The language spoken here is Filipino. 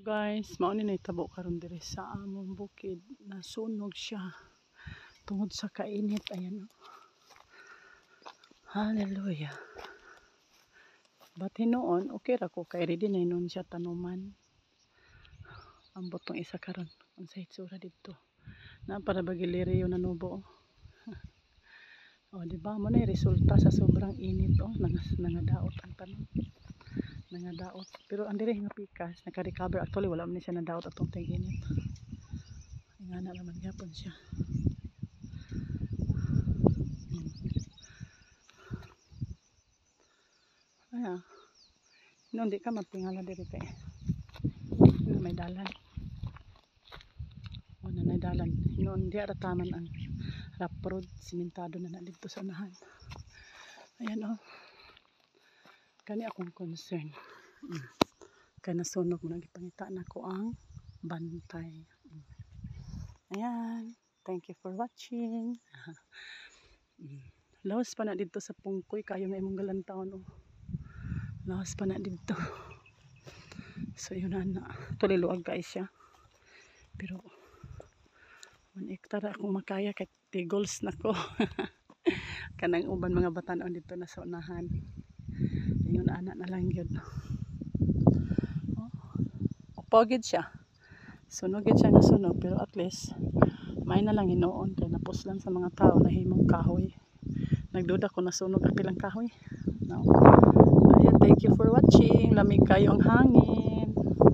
Guys, mao ni nahitabo karon diri sa among bukid. Nasunog siya tungod sa kainit. Ayan o. Hallelujah. But hinoon, okay ra ko kay ready na nun siya tanuman. Ang botong isa karon ang sa hitsura dito. Na para bagiliri yung nanubo. O, diba? Mo na yung resulta sa sobrang init. O, nangadaot ang tanom. Nangadaot. Pero ang diri nga pikas, naka-recover. Actually, wala man siya nadaot atong ting init. Nga na naman gapon siya. Ayan. Noon di ka mapingala diri kay. May dalan. O, nanay dalan. Noon di arataman ang rough road, simentado na dito sa unahan. Ayan o. Kani akong concern. Kaya nasunog mo, nagipangita na ko ang bantay. Ayan. Thank you for watching. Lawas pa na dito sa pungkoy. Kayo nga imong galantawon o. Lawas pa na dito. So yun na. Tuliluag guys siya. Pero 1 hectare akong makaya kay tigols na ko. Kanang uban mga batanon dito na sa unahan. Yung anak na lang yun. Upogid siya. Sunogid siya nga sunog. Pero at least may na lang hinoon. Kaya napuslan sa mga tao na himong kahoy. Nagduda ko nasunog ang pilang kahoy. No. Ayan, thank you for watching. Lamig kayo ang hangin.